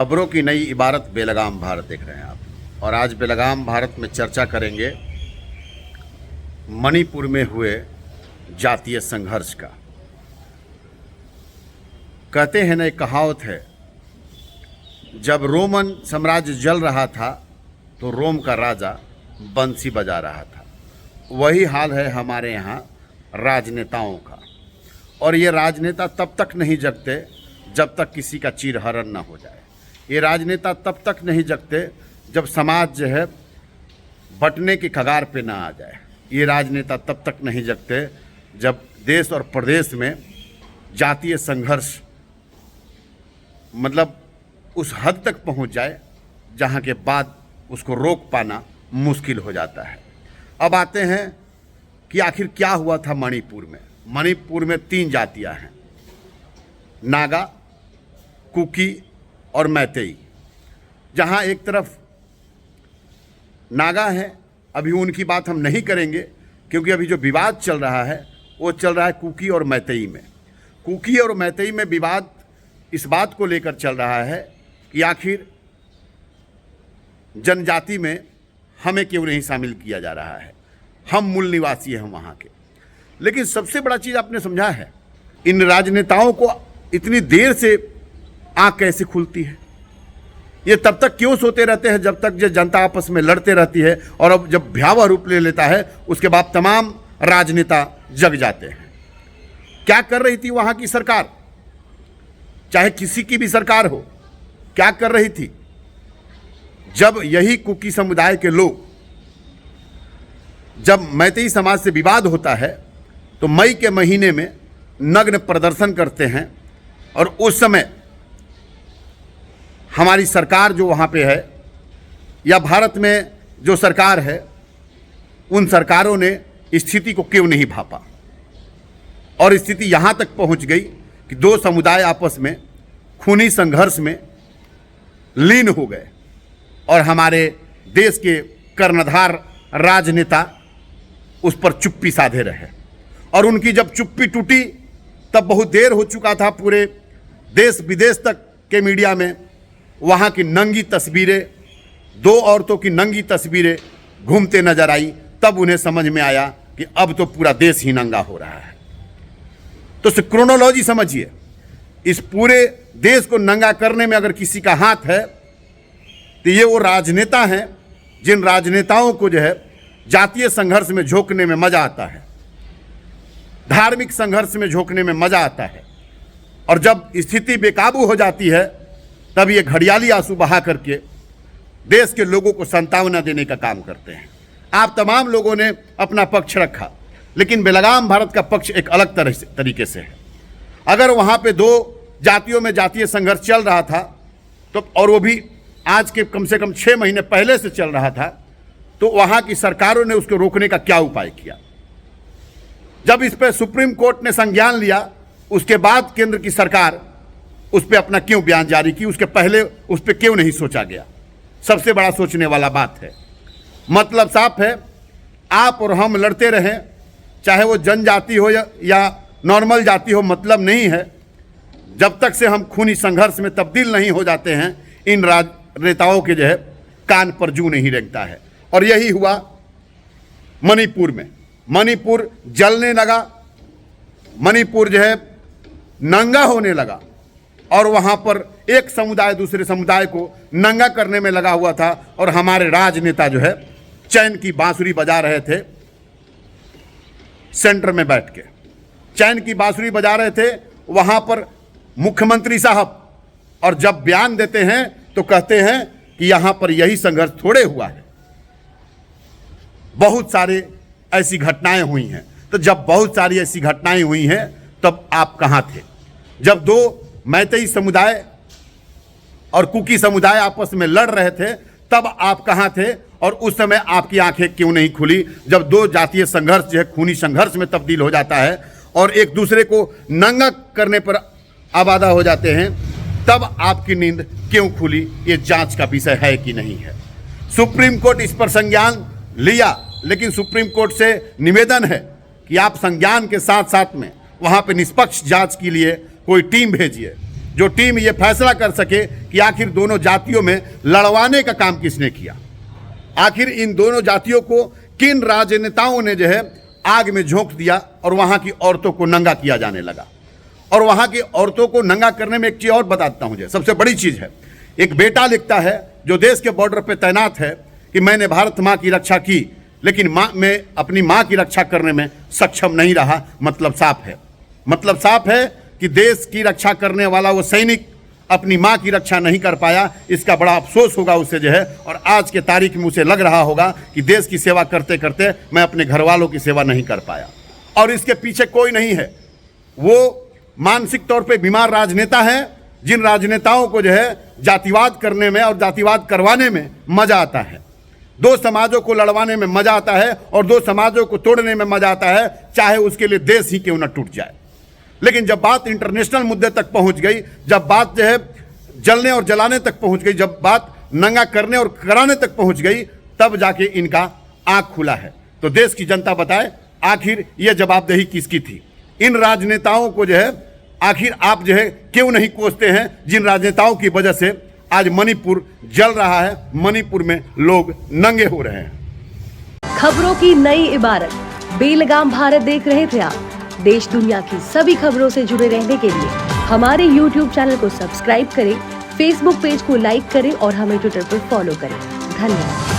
खबरों की नई इबारत बेलगाम भारत देख रहे हैं आप। और आज बेलगाम भारत में चर्चा करेंगे मणिपुर में हुए जातीय संघर्ष का। कहते हैं ना, एक कहावत है, जब रोमन साम्राज्य जल रहा था तो रोम का राजा बंसी बजा रहा था। वही हाल है हमारे यहाँ राजनेताओं का। और ये राजनेता तब तक नहीं जगते जब तक किसी का चीरहरण न हो जाए। ये राजनेता तब तक नहीं जगते जब समाज जो है बंटने की कगार पे ना आ जाए। ये राजनेता तब तक नहीं जगते जब देश और प्रदेश में जातीय संघर्ष मतलब उस हद तक पहुंच जाए जहां के बाद उसको रोक पाना मुश्किल हो जाता है। अब आते हैं कि आखिर क्या हुआ था मणिपुर में। मणिपुर में 3 जातियां हैं, नागा, कुकी और मैतेई। जहां एक तरफ नागा है, अभी उनकी बात हम नहीं करेंगे क्योंकि अभी जो विवाद चल रहा है वो चल रहा है कुकी और मैतेई में। कुकी और मैतेई में विवाद इस बात को लेकर चल रहा है कि आखिर जनजाति में हमें क्यों नहीं शामिल किया जा रहा है। हम मूल निवासी हैं वहाँ के। लेकिन सबसे बड़ा चीज़ आपने समझा है, इन राजनेताओं को इतनी देर से आँख कैसे खुलती है। ये तब तक क्यों सोते रहते हैं जब तक जो जनता आपस में लड़ते रहती है, और अब जब भयावह रूप ले लेता है उसके बाद तमाम राजनेता जग जाते हैं। क्या कर रही थी वहाँ की सरकार, चाहे किसी की भी सरकार हो, क्या कर रही थी? जब यही कुकी समुदाय के लोग, जब मैतेई समाज से विवाद होता है तो मई के महीने में नग्न प्रदर्शन करते हैं। और उस समय हमारी सरकार जो वहाँ पे है या भारत में जो सरकार है, उन सरकारों ने स्थिति को क्यों नहीं भापा। और स्थिति यहाँ तक पहुँच गई कि 2 समुदाय आपस में खूनी संघर्ष में लीन हो गए और हमारे देश के कर्णधार राजनेता उस पर चुप्पी साधे रहे। और उनकी जब चुप्पी टूटी तब बहुत देर हो चुका था। पूरे देश विदेश तक के मीडिया में वहाँ की नंगी तस्वीरें, 2 औरतों की नंगी तस्वीरें घूमते नजर आई। तब उन्हें समझ में आया कि अब तो पूरा देश ही नंगा हो रहा है। तो क्रोनोलॉजी समझिए, इस पूरे देश को नंगा करने में अगर किसी का हाथ है तो ये वो राजनेता हैं, जिन राजनेताओं को जो है जातीय संघर्ष में झोंकने में मजा आता है, धार्मिक संघर्ष में झोंकने में मजा आता है। और जब स्थिति बेकाबू हो जाती है तब ये घड़ियाली आंसू बहा करके देश के लोगों को सांत्वना देने का काम करते हैं। आप तमाम लोगों ने अपना पक्ष रखा, लेकिन बेलगाम भारत का पक्ष एक अलग तरीके से है। अगर वहाँ पे 2 जातियों में जातीय संघर्ष चल रहा था तो, और वो भी आज के कम से कम 6 महीने पहले से चल रहा था, तो वहाँ की सरकारों ने उसको रोकने का क्या उपाय किया। जब इस पर सुप्रीम कोर्ट ने संज्ञान लिया, उसके बाद केंद्र की सरकार उस पर अपना क्यों बयान जारी की, उसके पहले उस पर क्यों नहीं सोचा गया। सबसे बड़ा सोचने वाला बात है। मतलब साफ है, आप और हम लड़ते रहें, चाहे वो जनजाति हो या नॉर्मल जाति हो, मतलब नहीं है। जब तक से हम खूनी संघर्ष में तब्दील नहीं हो जाते हैं, इन राजनेताओं के जो है कान पर जू नहीं रेंगता है। और यही हुआ मणिपुर में। मणिपुर जलने लगा, मणिपुर जो है नंगा होने लगा। और वहाँ पर एक समुदाय दूसरे समुदाय को नंगा करने में लगा हुआ था। और हमारे राजनेता जो है चैन की बांसुरी बजा रहे थे, सेंटर में बैठ के चैन की बांसुरी बजा रहे थे वहाँ पर मुख्यमंत्री साहब। और जब बयान देते हैं तो कहते हैं कि यहाँ पर यही संघर्ष थोड़े हुआ है, बहुत सारे ऐसी घटनाएं हुई हैं। तो जब बहुत सारी ऐसी घटनाएं हुई हैं तब आप कहाँ थे? जब 2 मैतेई समुदाय और कुकी समुदाय आपस में लड़ रहे थे तब आप कहाँ थे? और उस समय आपकी आंखें क्यों नहीं खुली जब 2 जातीय संघर्ष जो है खूनी संघर्ष में तब्दील हो जाता है और एक दूसरे को नंगा करने पर आबादा हो जाते हैं? तब आपकी नींद क्यों खुली? ये जांच का विषय है कि नहीं है। सुप्रीम कोर्ट इस पर संज्ञान लिया, लेकिन सुप्रीम कोर्ट से निवेदन है कि आप संज्ञान के साथ साथ में वहाँ पे निष्पक्ष जांच के लिए कोई टीम भेजिए। जो टीम ये फैसला कर सके कि आखिर दोनों जातियों में लड़वाने का काम किसने किया, आखिर इन दोनों जातियों को किन राजनेताओं ने जो है आग में झोंक दिया और वहां की औरतों को नंगा किया जाने लगा। और वहां की औरतों को नंगा करने में एक चीज और बताता हूं, सबसे बड़ी चीज है, एक बेटा लिखता है जो देश के बॉर्डर पे तैनात है कि मैंने भारत माँ की रक्षा की, लेकिन मैं अपनी माँ की रक्षा करने में सक्षम नहीं रहा। मतलब साफ है कि देश की रक्षा करने वाला वो सैनिक अपनी माँ की रक्षा नहीं कर पाया। इसका बड़ा अफसोस होगा उसे जो है, और आज के तारीख में उसे लग रहा होगा कि देश की सेवा करते करते मैं अपने घर वालों की सेवा नहीं कर पाया। और इसके पीछे कोई नहीं है, वो मानसिक तौर पे बीमार राजनेता हैं, जिन राजनेताओं को जो है जातिवाद करने में और जातिवाद करवाने में मजा आता है, दो समाजों को लड़वाने में मजा आता है और दो समाजों को तोड़ने में मजा आता है, चाहे उसके लिए देश ही क्यों न टूट जाए। लेकिन जब बात इंटरनेशनल मुद्दे तक पहुंच गई, जब बात जो है जलने और जलाने तक पहुंच गई, जब बात नंगा करने और कराने तक पहुंच गई, तब जाके इनका आंख खुला है। तो देश की जनता बताए आखिर ये जवाबदेही किसकी थी। इन राजनेताओं को जो है आखिर आप जो है क्यों नहीं कोसते हैं, जिन राजनेताओं की वजह से आज मणिपुर जल रहा है, मणिपुर में लोग नंगे हो रहे हैं। खबरों की नई इबारत, बेलगाम भारत देख रहे थे आप। देश दुनिया की सभी खबरों से जुड़े रहने के लिए हमारे YouTube चैनल को सब्सक्राइब करें, Facebook पेज को लाइक करें और हमें ट्विटर पर फॉलो करें। धन्यवाद।